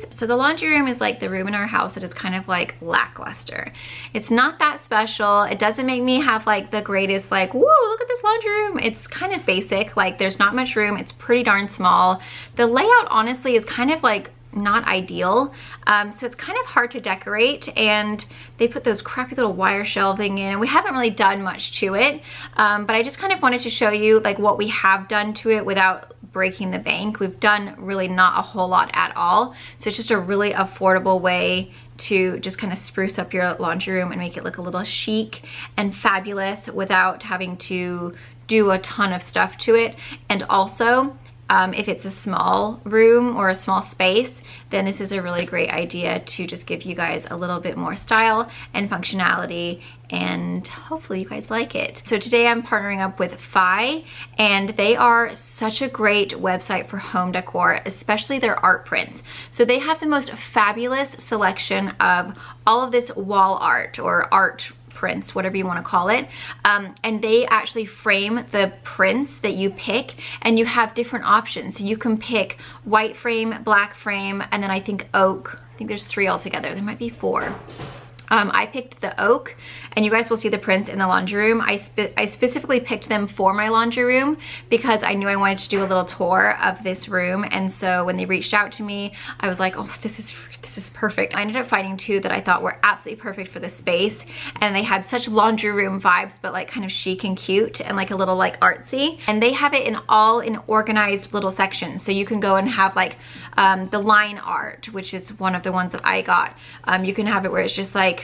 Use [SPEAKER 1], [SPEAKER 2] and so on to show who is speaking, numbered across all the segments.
[SPEAKER 1] guys. So the laundry room is like the room in our house that is kind of like lackluster. It's not that special. It doesn't make me have like the greatest like, whoa, look at this laundry room. It's kind of basic. Like there's not much room. It's pretty darn small. The layout honestly is kind of like not ideal, so it's kind of hard to decorate, and they put those crappy little wire shelving in, and we haven't really done much to it, but I just kind of wanted to show you like what we have done to it without breaking the bank. We've done really not a whole lot at all, so it's just a really affordable way to just kind of spruce up your laundry room and make it look a little chic and fabulous without having to do a ton of stuff to it. And also, if it's a small room or a small space, then this is a really great idea to just give you guys a little bit more style and functionality, and hopefully you guys like it. So today I'm partnering up with Fi, and they are such a great website for home decor, especially their art prints. So they have the most fabulous selection of all of this wall art or art prints, whatever you want to call it, and they actually frame the prints that you pick, and you have different options. So you can pick white frame, black frame, and then I think oak. I think there's 3 altogether. There might be 4. I picked the oak, and you guys will see the prints in the laundry room. I specifically picked them for my laundry room because I knew I wanted to do a little tour of this room, and so when they reached out to me, I was like, oh, this is perfect. I ended up finding 2 that I thought were absolutely perfect for the space, and they had such laundry room vibes, but like kind of chic and cute and like a little like artsy, and they have it in organized little sections. So you can go and have like the line art, which is one of the ones that I got. You can have it where it's just like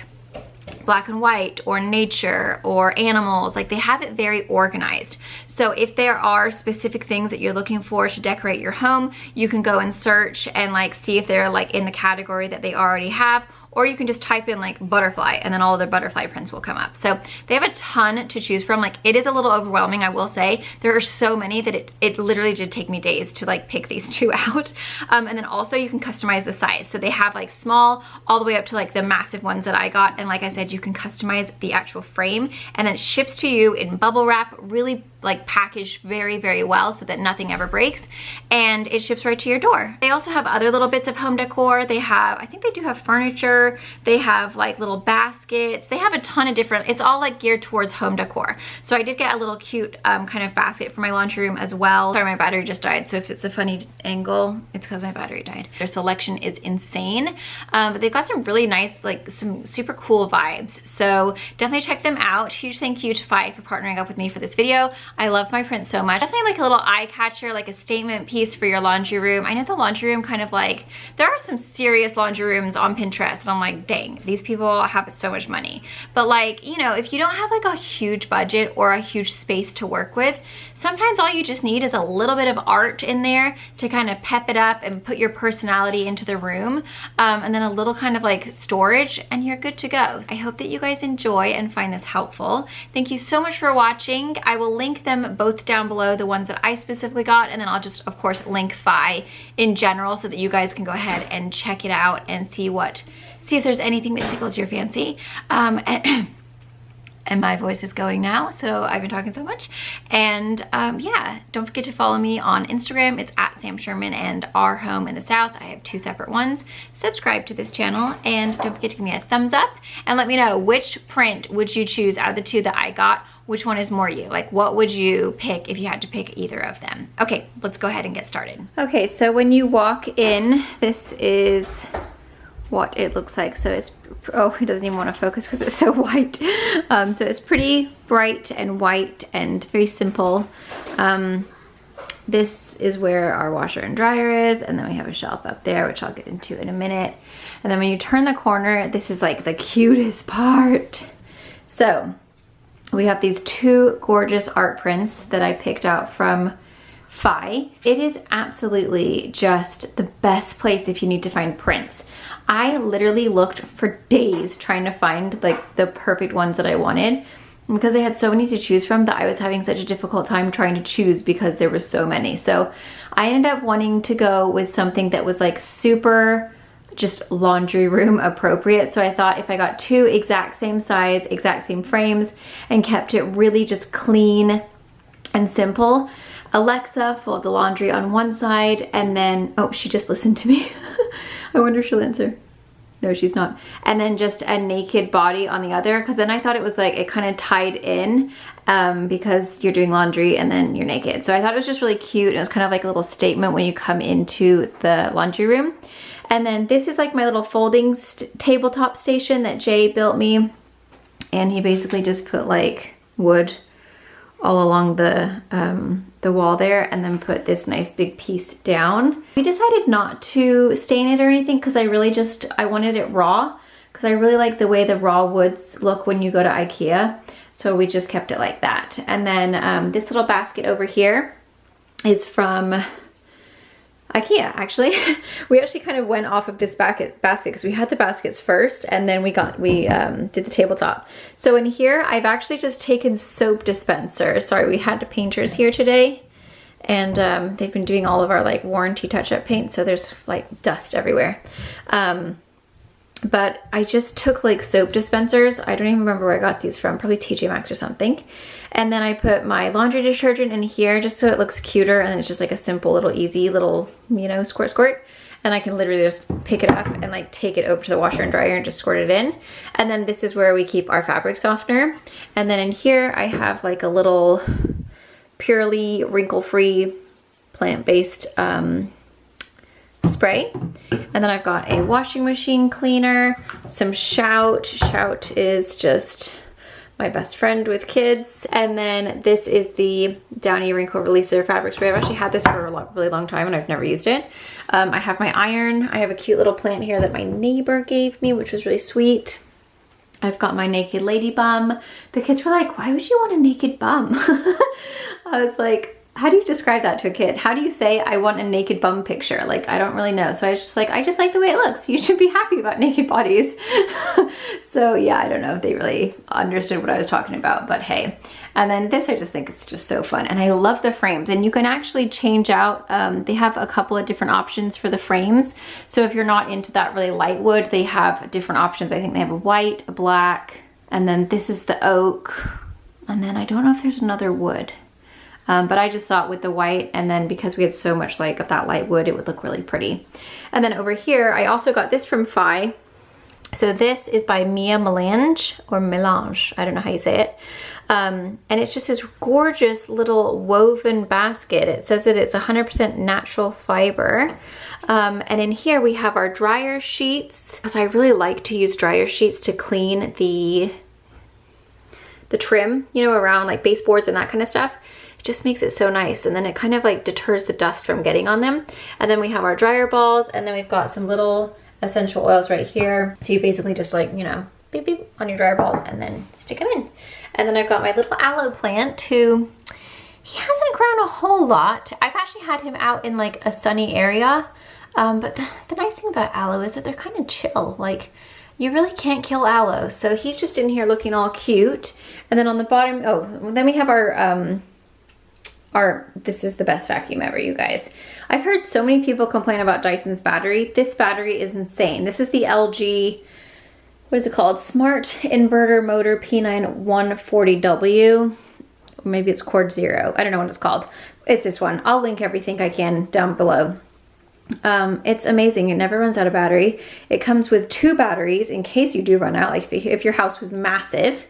[SPEAKER 1] black and white or nature or animals. Like they have it very organized. So if there are specific things that you're looking for to decorate your home, you can go and search and like see if they're like in the category that they already have, or you can just type in like butterfly and then all of their butterfly prints will come up. So they have a ton to choose from. Like it is a little overwhelming, I will say. There are so many that it literally did take me days to like pick these 2 out. And then also you can customize the size. So they have like small all the way up to like the massive ones that I got. And like I said, you can customize the actual frame, and then it ships to you in bubble wrap, really like packaged very, very well so that nothing ever breaks, and it ships right to your door. They also have other little bits of home decor. They have, I think they do have furniture. They have like little baskets. They have a ton of different, it's all like geared towards home decor. So I did get a little cute kind of basket for my laundry room as well. Sorry, my battery just died, so if it's a funny angle, it's because my battery died. Their selection is insane, but they've got some really nice, like some super cool vibes. So definitely check them out. Huge thank you to Fi for partnering up with me for this video. I love my prints so much. Definitely like a little eye catcher, like a statement piece for your laundry room. I know the laundry room kind of like, there are some serious laundry rooms on Pinterest, and I'm like, dang, these people have so much money. But like, you know, if you don't have like a huge budget or a huge space to work with, sometimes all you just need is a little bit of art in there to kind of pep it up and put your personality into the room, and then a little kind of like storage, and you're good to go. I hope that you guys enjoy and find this helpful. Thank you so much for watching. I will link them both down below, the ones that I specifically got, and then I'll just of course link Fi in general so that you guys can go ahead and check it out and see if there's anything that tickles your fancy. And my voice is going now, so I've been talking so much. And yeah, don't forget to follow me on Instagram. It's at Sam Schuerman and Our Home in the South. I have 2 separate ones. Subscribe to this channel, and don't forget to give me a thumbs up and let me know which print would you choose out of the 2 that I got. Which one is more you? Like, what would you pick if you had to pick either of them? Okay, let's go ahead and get started. Okay, so when you walk in, this is what it looks like. So it's, oh, it doesn't even want to focus because it's so white. So it's pretty bright and white and very simple. This is where our washer and dryer is, and then we have a shelf up there, which I'll get into in a minute. And then when you turn the corner, this is like the cutest part. So we have these 2 gorgeous art prints that I picked out from Fi. It is absolutely just the best place if you need to find prints. I literally looked for days trying to find like the perfect ones that I wanted, because I had so many to choose from that I was having such a difficult time trying to choose because there were so many. So I ended up wanting to go with something that was like super just laundry room appropriate. So I thought if I got 2 exact same size, exact same frames, and kept it really just clean and simple, Alexa fold the laundry on one side, and then, oh, she just listened to me. I wonder if she'll answer. No, she's not. And then just a naked body on the other, because then I thought it was like, it kind of tied in because you're doing laundry and then you're naked. So I thought it was just really cute. It was kind of like a little statement when you come into the laundry room. And then this is like my little folding tabletop station that Jay built me. And he basically just put like wood all along the wall there, and then put this nice big piece down. We decided not to stain it or anything because I wanted it raw, because I really like the way the raw woods look when you go to IKEA. So we just kept it like that. And then this little basket over here is from IKEA, actually. We actually kind of went off of this basket because we had the baskets first, and then we did the tabletop. So in here, I've actually just taken soap dispensers. Sorry, we had painters here today, and they've been doing all of our like warranty touch-up paint, so there's like dust everywhere. But I just took like soap dispensers. I don't even remember where I got these from, probably TJ Maxx or something. And then I put my laundry detergent in here just so it looks cuter, and then it's just like a simple little easy little, you know, squirt. And I can literally just pick it up and like take it over to the washer and dryer and just squirt it in. And then this is where we keep our fabric softener. And then in here I have like a little purely wrinkle-free plant-based spray. And then I've got a washing machine cleaner, some Shout. Shout is just my best friend with kids. And then this is the Downy Wrinkle Releaser fabric spray. I've actually had this for a really long time and I've never used it. I have my iron. I have a cute little plant here that my neighbor gave me, which was really sweet. I've got my naked lady bum. The kids were like, why would you want a naked bum? I was like, how do you describe that to a kid? How do you say I want a naked bum picture? Like, I don't really know. So I was just like, I just like the way it looks. You should be happy about naked bodies. So yeah, I don't know if they really understood what I was talking about, but hey. And then this, I just think it's just so fun. And I love the frames, and you can actually change out, they have a couple of different options for the frames. So if you're not into that really light wood, they have different options. I think they have a white, a black, and then this is the oak. And then I don't know if there's another wood. But I just thought with the white, and then because we had so much like of that light wood, it would look really pretty. And then over here, I also got this from Fi. So this is by Mia Melange, or Melange, I don't know how you say it. And it's just this gorgeous little woven basket. It says that it's 100% natural fiber. And in here we have our dryer sheets, because I really like to use dryer sheets to clean the trim, you know, around like baseboards and that kind of stuff. Just makes it so nice, and then it kind of like deters the dust from getting on them. And then we have our dryer balls, and then we've got some little essential oils right here. So you basically just like, you know, beep beep on your dryer balls and then stick them in. And then I've got my little aloe plant who, he hasn't grown a whole lot. I've actually had him out in like a sunny area. But the nice thing about aloe is that they're kind of chill. Like, you really can't kill aloe. So he's just in here looking all cute. And then on the bottom, oh, then we have our this is the best vacuum ever, you guys. I've heard so many people complain about Dyson's battery. This battery is insane. This is the LG, what is it called? Smart Inverter Motor P9 140W. Maybe it's Cord Zero. I don't know what it's called. It's this one. I'll link everything I can down below. It's amazing. It never runs out of battery. It comes with 2 batteries in case you do run out, like if your house was massive.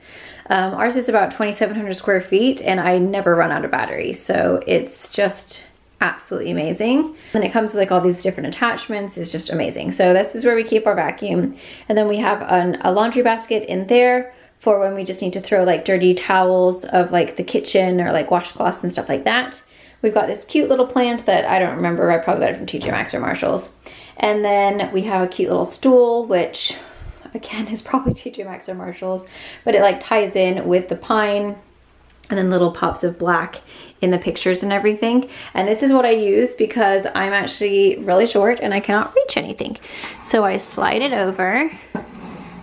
[SPEAKER 1] Ours is about 2,700 square feet, and I never run out of battery. So it's just absolutely amazing. And it comes with like all these different attachments. It's just amazing. So this is where we keep our vacuum. And then we have a laundry basket in there for when we just need to throw like dirty towels of like the kitchen or like washcloths and stuff like that. We've got this cute little plant that I don't remember. I probably got it from TJ Maxx or Marshall's. And then we have a cute little stool, which again is probably TJ Maxx or Marshall's, but it like ties in with the pine, and then little pops of black in the pictures and everything. And this is what I use because I'm actually really short and I cannot reach anything. So I slide it over.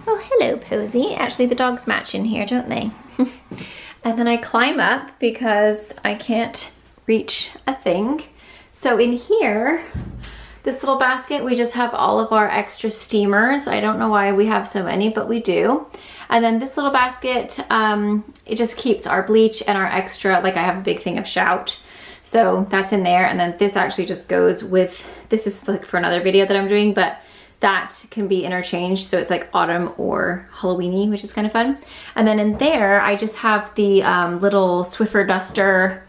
[SPEAKER 1] Oh, hello, Posy. Actually, the dogs match in here, don't they? And then I climb up because I can't reach a thing. So in here, this little basket, we just have all of our extra steamers. I don't know why we have so many, but we do. And then this little basket, it just keeps our bleach and our extra, like I have a big thing of Shout. So that's in there. And then this actually just goes with, this is like for another video that I'm doing, but that can be interchanged. So it's like autumn or Halloween-y, which is kind of fun. And then in there, I just have the little Swiffer duster.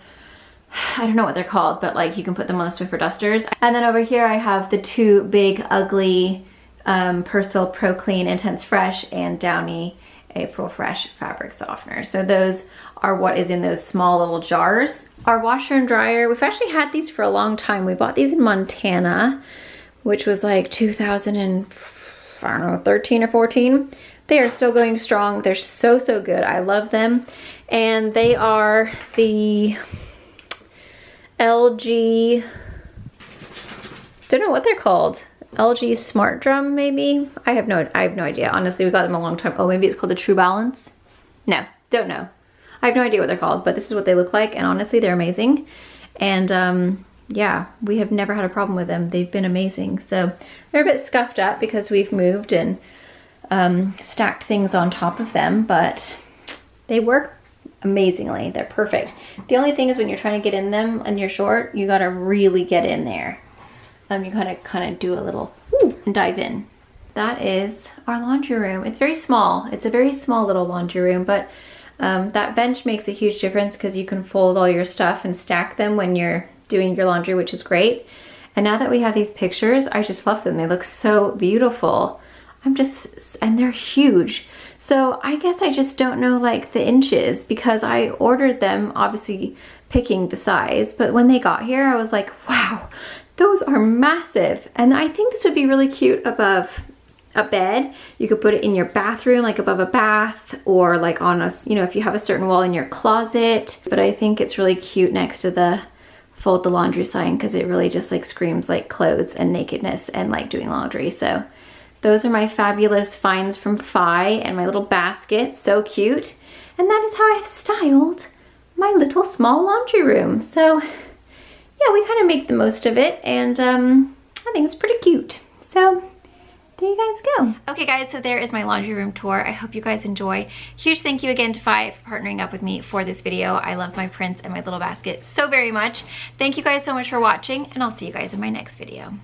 [SPEAKER 1] I don't know what they're called, but like you can put them on the Swiffer dusters. And then over here, I have the two big, ugly Persil Pro Clean Intense Fresh and Downy April Fresh fabric softener. So those are what is in those small little jars. Our washer and dryer, we've actually had these for a long time. We bought these in Montana, which was like 2013 or 14. They are still going strong. They're so, so good. I love them. And they are the LG, don't know what they're called. LG Smart Drum, maybe? I have no idea. Honestly, we got them a long time. Oh, maybe it's called the True Balance? No, don't know. I have no idea what they're called, but this is what they look like, and honestly, they're amazing. And yeah, we have never had a problem with them. They've been amazing. So they're a bit scuffed up because we've moved and stacked things on top of them, but they work amazingly. They're perfect. The only thing is when you're trying to get in them and you're short, you gotta really get in there. You gotta kind of do a little and dive in. That is our laundry room. It's very small. It's a very small little laundry room, but that bench makes a huge difference because you can fold all your stuff and stack them when you're doing your laundry, which is great. And now that we have these pictures, I just love them. They look so beautiful. and they're huge. So I guess I just don't know like the inches because I ordered them obviously picking the size, but when they got here I was like, wow, those are massive. And I think this would be really cute above a bed. You could put it in your bathroom, like above a bath, or like on a, you know, if you have a certain wall in your closet. But I think it's really cute next to the fold the laundry sign because it really just like screams like clothes and nakedness and like doing laundry. So those are my fabulous finds from Fi and my little basket, so cute. And that is how I've styled my little small laundry room. So yeah, we kind of make the most of it, and I think it's pretty cute. So there you guys go. Okay guys, so there is my laundry room tour. I hope you guys enjoy. Huge thank you again to Fi for partnering up with me for this video. I love my prints and my little basket so very much. Thank you guys so much for watching, and I'll see you guys in my next video.